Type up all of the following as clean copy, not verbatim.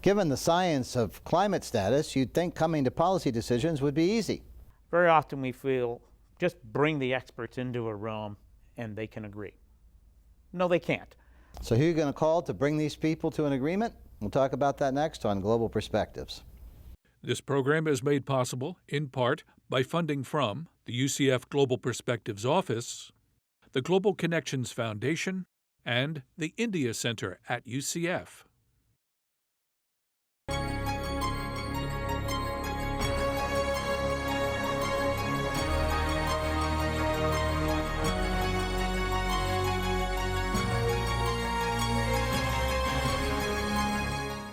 Given the science of climate status, you'd think coming to policy decisions would be easy. Very often we feel just bring the experts into a room and they can agree. No, they can't. So who are you going to call to bring these people to an agreement? We'll talk about that next on Global Perspectives. This program is made possible, in part, by funding from the UCF Global Perspectives Office, the Global Connections Foundation, and the India Center at UCF.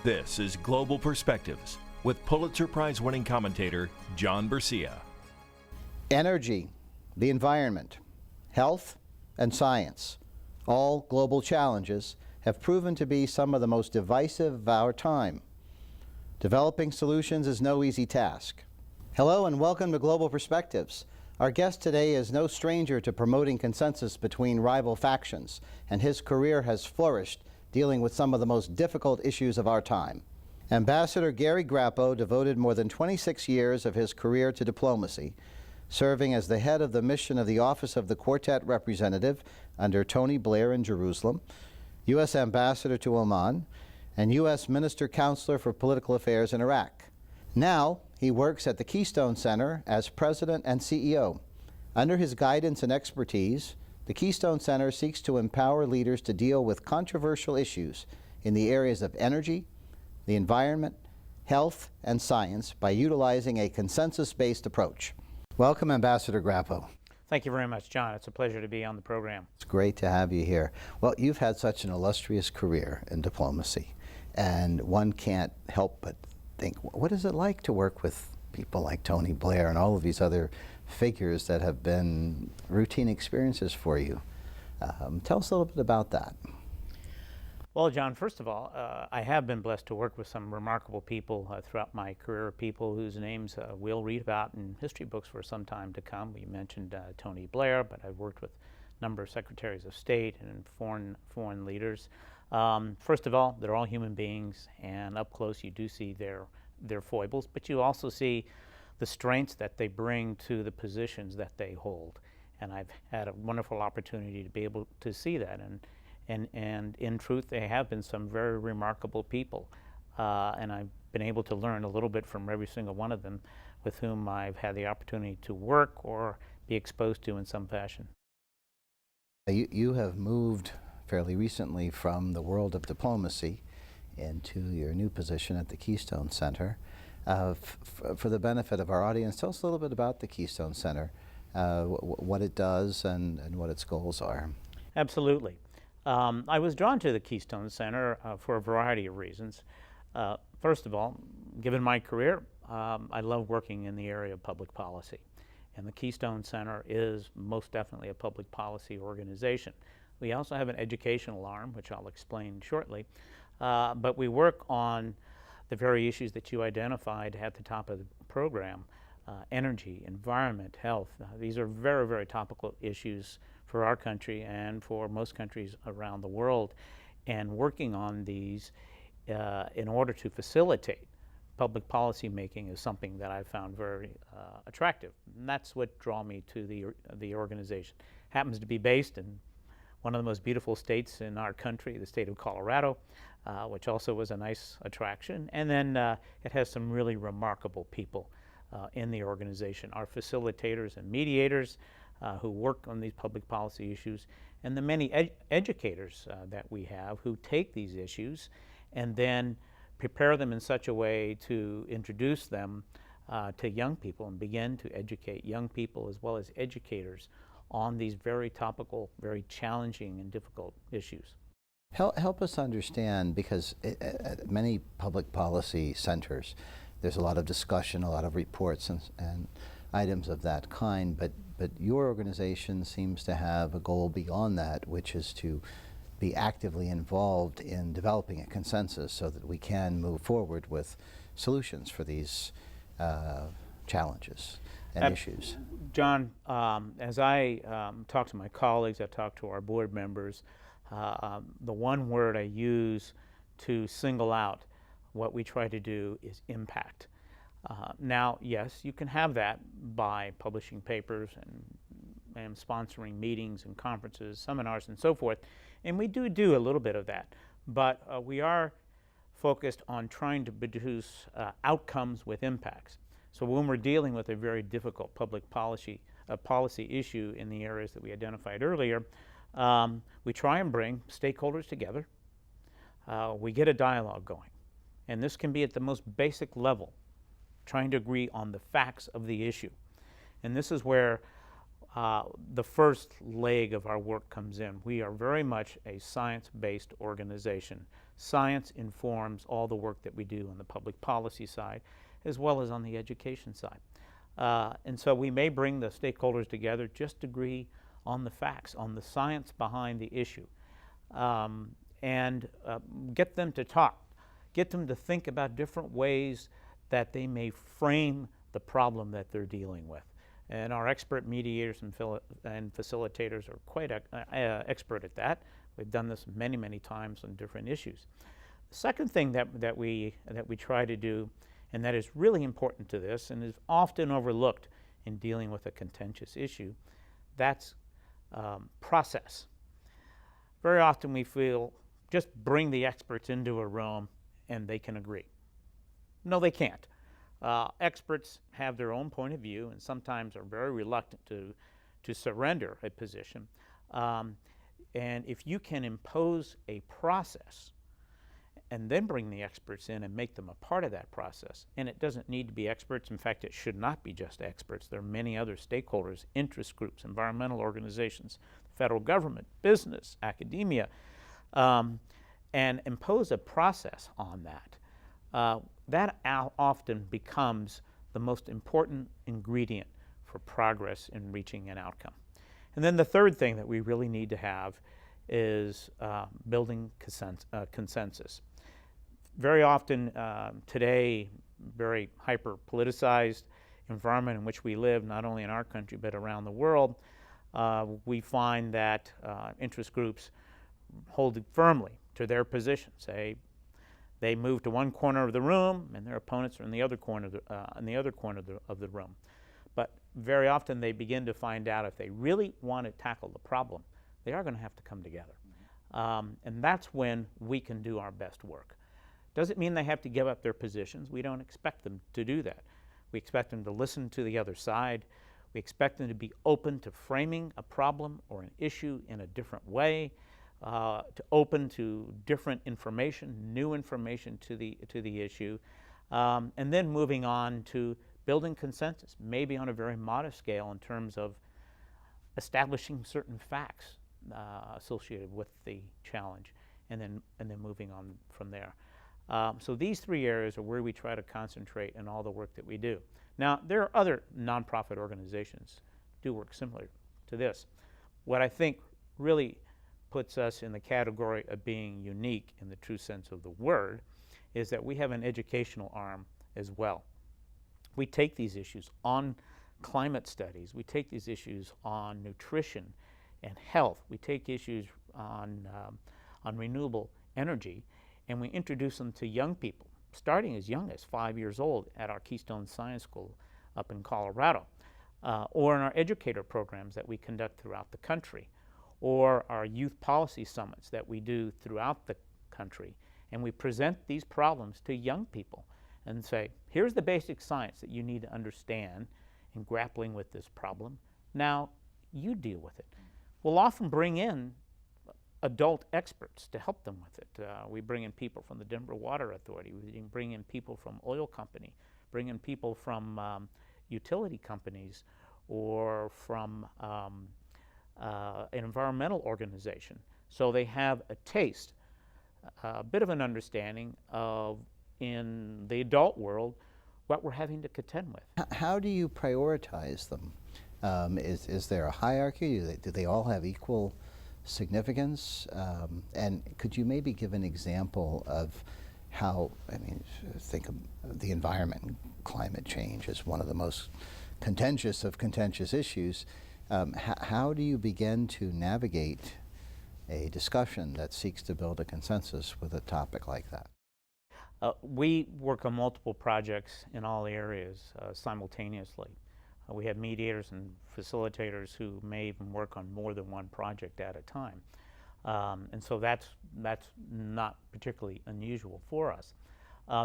This is Global Perspectives with Pulitzer Prize-winning commentator John Bercia. Energy, the environment, health, and science, all global challenges, have proven to be some of the most divisive of our time. Developing solutions is no easy task. Hello and welcome to Global Perspectives. Our guest today is no stranger to promoting consensus between rival factions, and his career has flourished dealing with some of the most difficult issues of our time. Ambassador Gary Grappo devoted more than 26 years of his career to diplomacy, serving as the head of the mission of the Office of the Quartet Representative under Tony Blair in Jerusalem, U.S. Ambassador to Oman, and U.S. Minister Counselor for Political Affairs in Iraq. Now, he works at the Keystone Center as President and CEO. Under his guidance and expertise, the Keystone Center seeks to empower leaders to deal with controversial issues in the areas of energy, the environment, health, and science by utilizing a consensus-based approach. Welcome, Ambassador Grappo. Thank you very much, John. It's a pleasure to be on the program. It's great to have you here. Well, you've had such an illustrious career in diplomacy, and one can't help but think, what is it like to work with people like Tony Blair and all of these other figures that have been routine experiences for you? Tell us a little bit about that. Well, John, first of all, I have been blessed to work with some remarkable people throughout my career, people whose names we'll read about in history books for some time to come. We mentioned Tony Blair, but I've worked with a number of secretaries of state and foreign leaders. First of all, they're all human beings, and up close you do see their foibles, but you also see the strengths that they bring to the positions that they hold. And I've had a wonderful opportunity to be able to see that. And in truth, they have been some very remarkable people. And I've been able to learn a little bit from every single one of them with whom I've had the opportunity to work or be exposed to in some fashion. You have moved fairly recently from the world of diplomacy into your new position at the Keystone Center. For the benefit of our audience, tell us a little bit about the Keystone Center, what it does and what its goals are. Absolutely. I was drawn to the Keystone Center for a variety of reasons. First of all, given my career, I love working in the area of public policy. And the Keystone Center is most definitely a public policy organization. We also have an educational arm, which I'll explain shortly. But we work on the very issues that you identified at the top of the program, energy, environment, health. These are very, very topical issues for our country and for most countries around the world. And working on these in order to facilitate public policy making is something that I found very attractive. And that's what drew me to the organization. Happens to be based in one of the most beautiful states in our country, the state of Colorado, which also was a nice attraction. And then it has some really remarkable people in the organization, our facilitators and mediators who work on these public policy issues, and the many educators that we have who take these issues and then prepare them in such a way to introduce them to young people and begin to educate young people as well as educators on these very topical, very challenging and difficult issues. Help us understand, because at many public policy centers, there's a lot of discussion, a lot of reports and items of that kind, but your organization seems to have a goal beyond that, which is to be actively involved in developing a consensus so that we can move forward with solutions for these challenges and issues. John, as I talk to my colleagues, I talk to our board members, the one word I use to single out what we try to do is impact. Now, yes, you can have that by publishing papers and sponsoring meetings and conferences, seminars, and so forth, and we do a little bit of that, but we are focused on trying to produce outcomes with impacts. So when we're dealing with a very difficult public policy issue in the areas that we identified earlier, we try and bring stakeholders together. We get a dialogue going, and this can be at the most basic level, trying to agree on the facts of the issue. And this is where the first leg of our work comes in. We are very much a science-based organization. Science informs all the work that we do on the public policy side, as well as on the education side. And so we may bring the stakeholders together, just agree on the facts, on the science behind the issue, and get them to talk, get them to think about different ways that they may frame the problem that they're dealing with. And our expert mediators and facilitators are quite expert at that. We've done this many, many times on different issues. The second thing that we try to do, and that is really important to this and is often overlooked in dealing with a contentious issue, that's process. Very often we feel just bring the experts into a room and they can agree. No, they can't. Experts have their own point of view and sometimes are very reluctant to surrender a position. And if you can impose a process and then bring the experts in and make them a part of that process, and it doesn't need to be experts. In fact, it should not be just experts. There are many other stakeholders, interest groups, environmental organizations, the federal government, business, academia, and impose a process on that. That often becomes the most important ingredient for progress in reaching an outcome. And then the third thing that we really need to have is building consensus. Very often today, very hyper-politicized environment in which we live, not only in our country but around the world, we find that interest groups hold firmly to their position. Say they move to one corner of the room and their opponents are in the other corner of the room. But very often they begin to find out if they really want to tackle the problem, they are going to have to come together. And that's when we can do our best work. Doesn't mean they have to give up their positions. We don't expect them to do that. We expect them to listen to the other side. We expect them to be open to framing a problem or an issue in a different way, to open to different information, new information to the issue, and then moving on to building consensus, maybe on a very modest scale in terms of establishing certain facts associated with the challenge, and then moving on from there. So these three areas are where we try to concentrate in all the work that we do. Now, there are other nonprofit organizations that do work similar to this. What I think really puts us in the category of being unique in the true sense of the word is that we have an educational arm as well. We take these issues on climate studies, we take these issues on nutrition and health, we take issues on renewable energy, and we introduce them to young people, starting as young as 5 years old at our Keystone Science School up in Colorado, or in our educator programs that we conduct throughout the country, or our youth policy summits that we do throughout the country. And we present these problems to young people and say, here's the basic science that you need to understand in grappling with this problem. Now, you deal with it. We'll often bring in adult experts to help them with it. We bring in people from the Denver Water Authority. We bring in people from oil company, bring in people from utility companies, or from an environmental organization. So they have a taste, a bit of an understanding of, in the adult world, what we're having to contend with. How do you prioritize them? Is there a hierarchy? Do they all have equal significance? And could you maybe give an example of how, I mean, think of the environment and climate change as one of the most contentious of contentious issues. How do you begin to navigate a discussion that seeks to build a consensus with a topic like that? We work on multiple projects in all areas simultaneously. We have mediators and facilitators who may even work on more than one project at a time. And so that's not particularly unusual for us.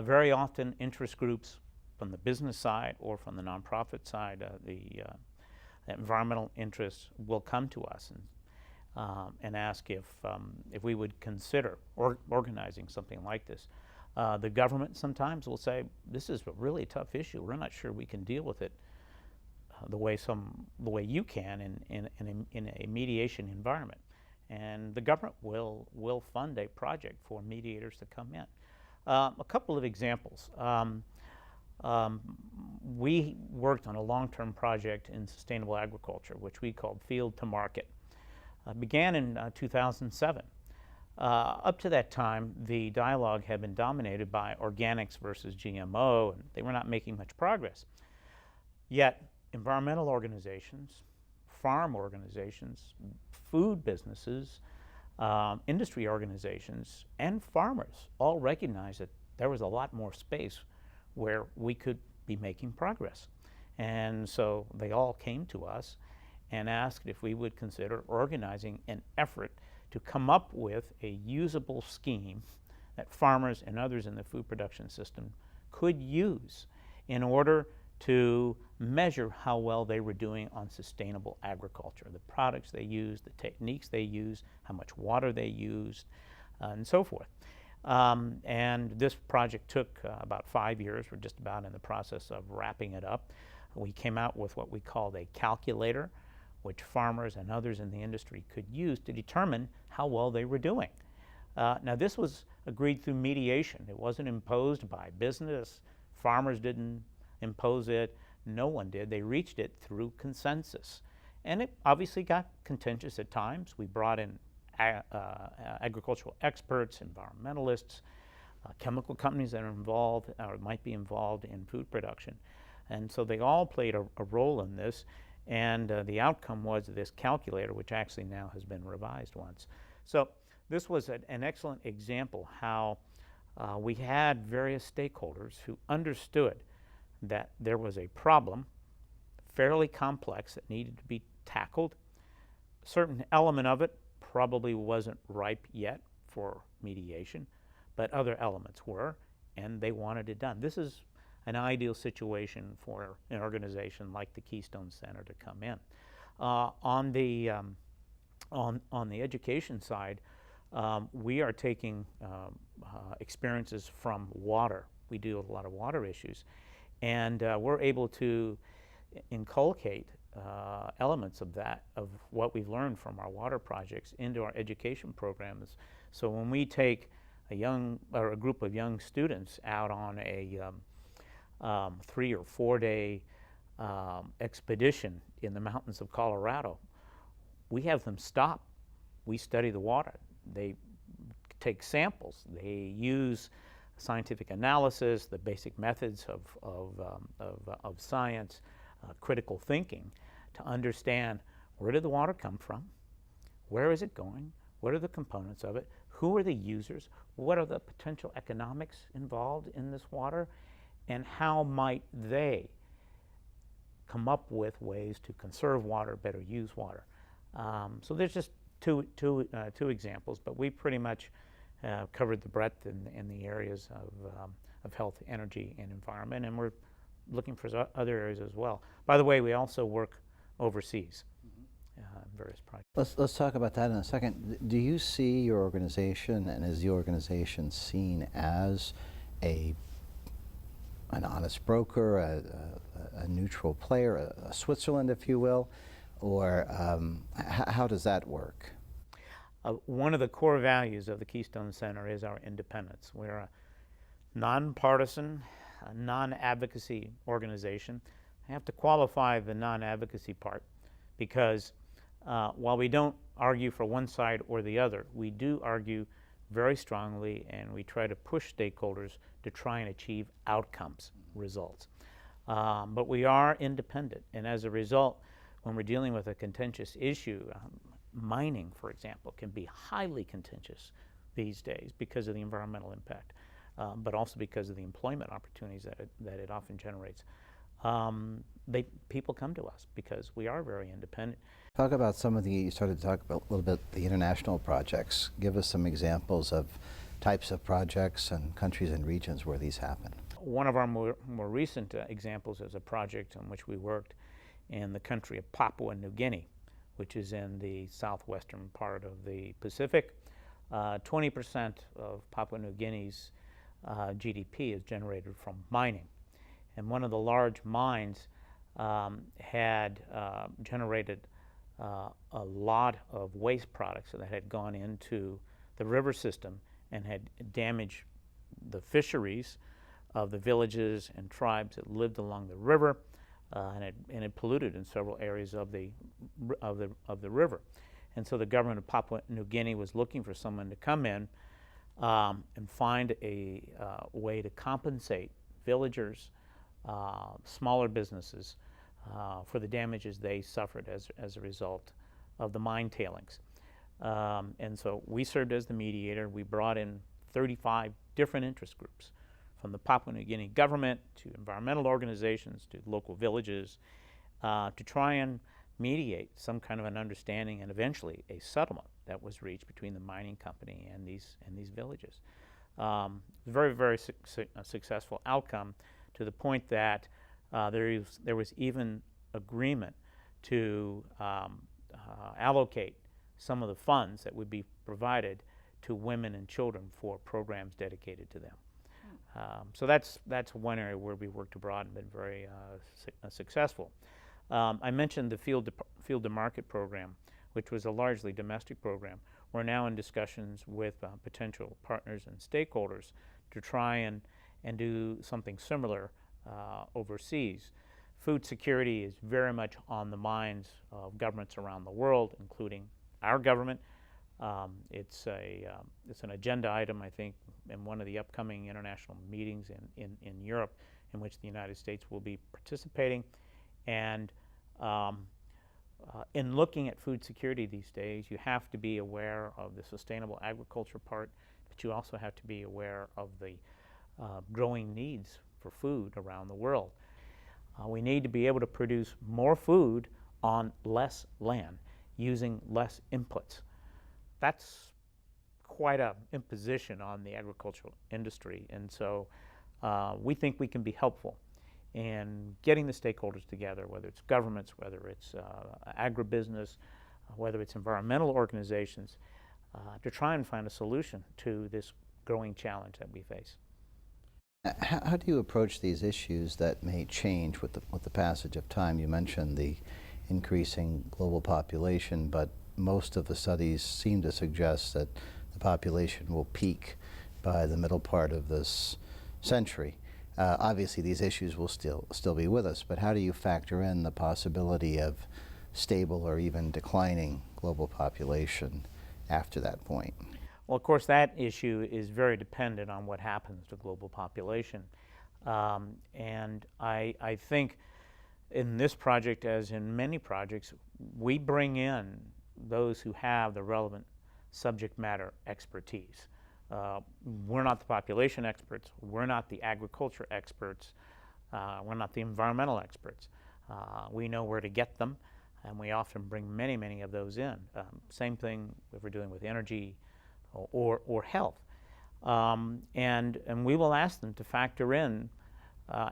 Very often interest groups from the business side or from the nonprofit side, the environmental interests will come to us and ask if we would consider organizing something like this. The government sometimes will say, this is a really tough issue. We're not sure we can deal with it the way you can in a mediation environment. And the government will fund a project for mediators to come in. A couple of examples. We worked on a long-term project in sustainable agriculture, which we called Field to Market. Began in 2007. Up to that time, the dialogue had been dominated by organics versus GMO, and they were not making much progress. Yet, environmental organizations, farm organizations, food businesses, industry organizations, and farmers all recognized that there was a lot more space where we could be making progress. And so they all came to us and asked if we would consider organizing an effort to come up with a usable scheme that farmers and others in the food production system could use in order to measure how well they were doing on sustainable agriculture, the products they used, the techniques they used, how much water they used, and so forth. And this project took about 5 years. We're just about in the process of wrapping it up. We came out with what we called a calculator, which farmers and others in the industry could use to determine how well they were doing. Now, this was agreed through mediation. It wasn't imposed by business. Farmers didn't impose it. No one did. They reached it through consensus. And it obviously got contentious at times. We brought in agricultural experts, environmentalists, chemical companies that are involved or might be involved in food production. And so they all played a role in this. And the outcome was this calculator, which actually now has been revised once. So this was an excellent example how we had various stakeholders who understood that there was a problem, fairly complex, that needed to be tackled. A certain element of it probably wasn't ripe yet for mediation, but other elements were, and they wanted it done. This is an ideal situation for an organization like the Keystone Center to come in. On the education side, we are taking experiences from water. We do a lot of water issues, and we're able to inculcate elements of that, of what we've learned from our water projects, into our education programs. So when we take a group of young students out on a 3 or 4 day expedition in the mountains of Colorado, we have them stop. We study the water. They take samples. They use scientific analysis, the basic methods of science, critical thinking, to understand where did the water come from, where is it going, what are the components of it, who are the users, what are the potential economics involved in this water, and how might they come up with ways to conserve water, better use water. So there's just two examples, but we pretty much covered the breadth in the areas of health, energy, and environment, and we're looking for other areas as well. By the way, we also work overseas in various projects. Let's talk about that in a second. Do you see your organization, and is the organization seen as an honest broker, a neutral player, a Switzerland, if you will, or how does that work? One of the core values of the Keystone Center is our independence. We're a nonpartisan, non-advocacy organization. I have to qualify the non-advocacy part because while we don't argue for one side or the other, we do argue very strongly, and we try to push stakeholders to try and achieve outcomes, results. But we are independent, and as a result, when we're dealing with a contentious issue, mining, for example, can be highly contentious these days because of the environmental impact. but also because of the employment opportunities that it often generates. People come to us because we are very independent. Talk about some of the, you started to talk about a little bit the international projects. Give us some examples of types of projects and countries and regions where these happen. One of our more recent examples is a project on which we worked in the country of Papua New Guinea, which is in the southwestern part of the Pacific. 20% of Papua New Guinea's GDP is generated from mining. And one of the large mines had generated a lot of waste products that had gone into the river system and had damaged the fisheries of the villages and tribes that lived along the river, and it polluted in several areas of the river. And so the government of Papua New Guinea was looking for someone to come in and find a way to compensate villagers, smaller businesses, for the damages they suffered as a result of the mine tailings. And so we served as the mediator. We brought in 35 different interest groups, from the Papua New Guinea government to environmental organizations to local villages, to try and mediate some kind of an understanding and eventually a settlement that was reached between the mining company and these villages. Very, very successful outcome, to the point that there was even agreement to allocate some of the funds that would be provided to women and children for programs dedicated to them. So that's one area where we worked abroad and been very successful. I mentioned the field to market program, which was a largely domestic program. We're now in discussions with potential partners and stakeholders to try and do something similar overseas. Food security is very much on the minds of governments around the world, including our government. It's an agenda item, I think, in one of the upcoming international meetings in Europe, in which the United States will be participating. And in looking at food security these days, you have to be aware of the sustainable agriculture part, but you also have to be aware of the growing needs for food around the world. We need to be able to produce more food on less land, using less inputs. That's quite an imposition on the agricultural industry, and so we think we can be helpful in getting the stakeholders together, whether it's governments, whether it's agribusiness, whether it's environmental organizations, to try and find a solution to this growing challenge that we face. How do you approach these issues that may change with the passage of time? You mentioned the increasing global population, but most of the studies seem to suggest that the population will peak by the middle part of this century. Obviously, these issues will still be with us, but how do you factor in the possibility of stable or even declining global population after that point? Well, of course, that issue is very dependent on what happens to global population. And I think in this project, as in many projects, we bring in those who have the relevant subject matter expertise. We're not the population experts. We're not the agriculture experts. We're not the environmental experts. We know where to get them, and we often bring many, many of those in. Same thing if we're dealing with energy or health. And we will ask them to factor in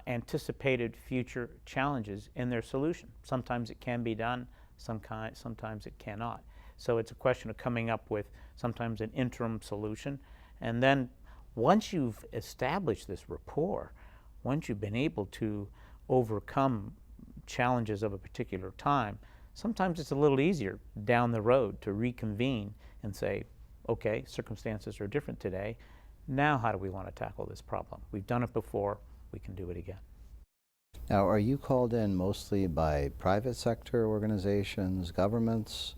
anticipated future challenges in their solution. Sometimes it can be done, sometimes it cannot. So it's a question of coming up with sometimes an interim solution. And then once you've established this rapport, once you've been able to overcome challenges of a particular time, sometimes it's a little easier down the road to reconvene and say, okay, circumstances are different today. Now how do we want to tackle this problem? We've done it before, we can do it again. Now, are you called in mostly by private sector organizations, governments,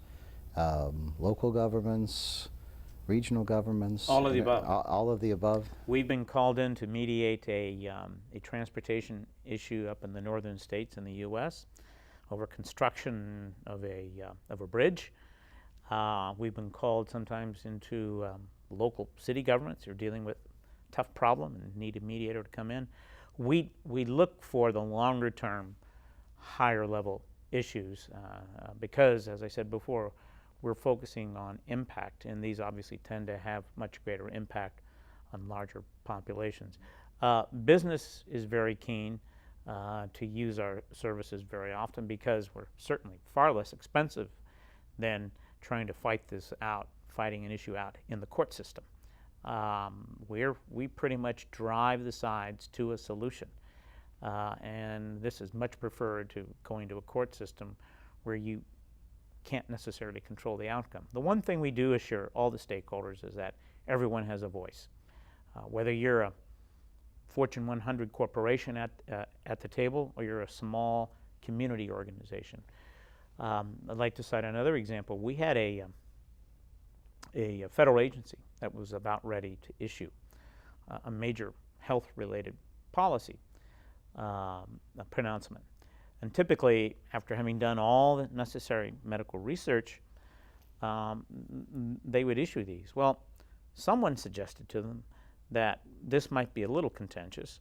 local governments, regional governments? All of the above. All of the above? We've been called in to mediate a transportation issue up in the northern states in the U.S. over construction of a bridge. We've been called sometimes into local city governments who are dealing with tough problem and need a mediator to come in. We look for the longer term, higher level issues because, as I said before, we're focusing on impact, and these obviously tend to have much greater impact on larger populations. Business is very keen to use our services very often because we're certainly far less expensive than trying to fighting an issue out in the court system. We pretty much drive the sides to a solution. And this is much preferred to going to a court system where you can't necessarily control the outcome. The one thing we do assure all the stakeholders is that everyone has a voice. Whether you're a Fortune 100 corporation at the table or you're a small community organization. I'd like to cite another example. We had a federal agency that was about ready to issue a major health-related policy pronouncement. And typically, after having done all the necessary medical research, they would issue these. Well, someone suggested to them that this might be a little contentious,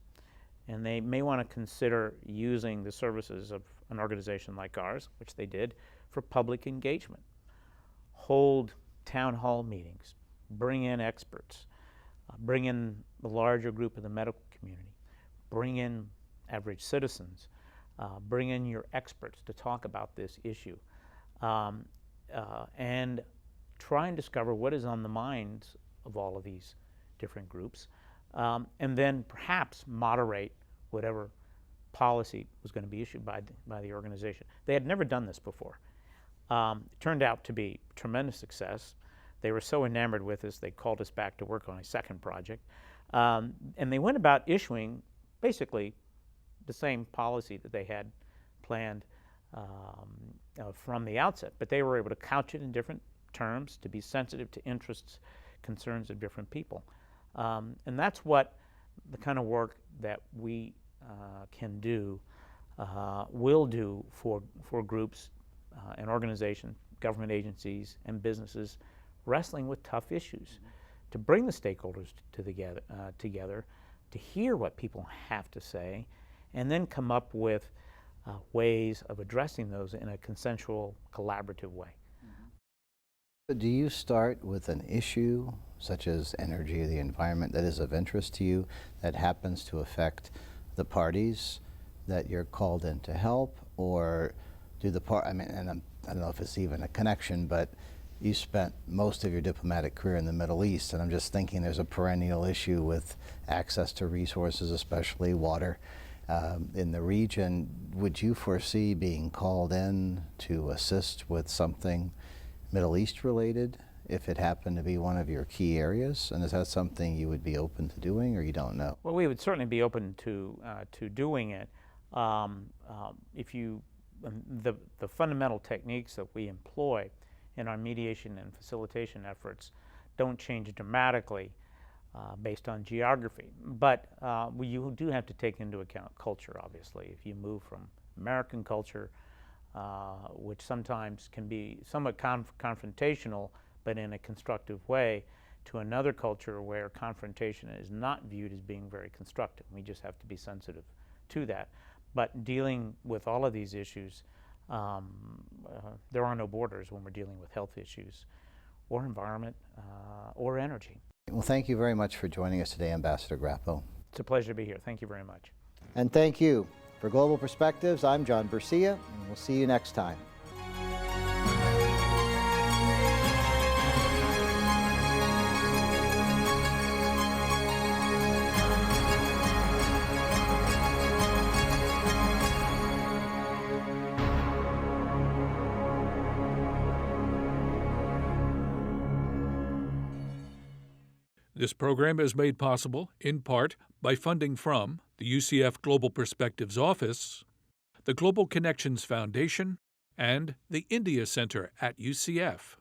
and they may want to consider using the services of an organization like ours, which they did, for public engagement. Hold town hall meetings, bring in experts, bring in the larger group of the medical community, bring in average citizens, bring in your experts to talk about this issue, and try and discover what is on the minds of all of these different groups, and then perhaps moderate whatever policy was going to be issued by the organization. They had never done this before. It turned out to be a tremendous success. They were so enamored with us, they called us back to work on a second project. And they went about issuing basically the same policy that they had planned from the outset, but they were able to couch it in different terms to be sensitive to interests, concerns of different people. And that's what the kind of work that we can do, will do for groups and organizations, government agencies, and businesses wrestling with tough issues, to bring the stakeholders together, to hear what people have to say, and then come up with ways of addressing those in a consensual, collaborative way. Do you start with an issue such as energy or the environment that is of interest to you that happens to affect the parties that you're called in to help, or do I don't know if it's even a connection, but you spent most of your diplomatic career in the Middle East, and I'm just thinking there's a perennial issue with access to resources, especially water, in the region. Would you foresee being called in to assist with something Middle East related if it happened to be one of your key areas? And is that something you would be open to doing, or you don't know? Well, we would certainly be open to doing it. The fundamental techniques that we employ in our mediation and facilitation efforts don't change dramatically based on geography. But you do have to take into account culture, obviously. If you move from American culture, which sometimes can be somewhat confrontational, but in a constructive way, to another culture where confrontation is not viewed as being very constructive. We just have to be sensitive to that. But dealing with all of these issues, there are no borders when we're dealing with health issues or environment or energy. Well, thank you very much for joining us today, Ambassador Grappo. It's a pleasure to be here. Thank you very much. And thank you. For Global Perspectives, I'm John Bercia, and we'll see you next time. This program is made possible, in part, by funding from the UCF Global Perspectives Office, the Global Connections Foundation, and the India Center at UCF.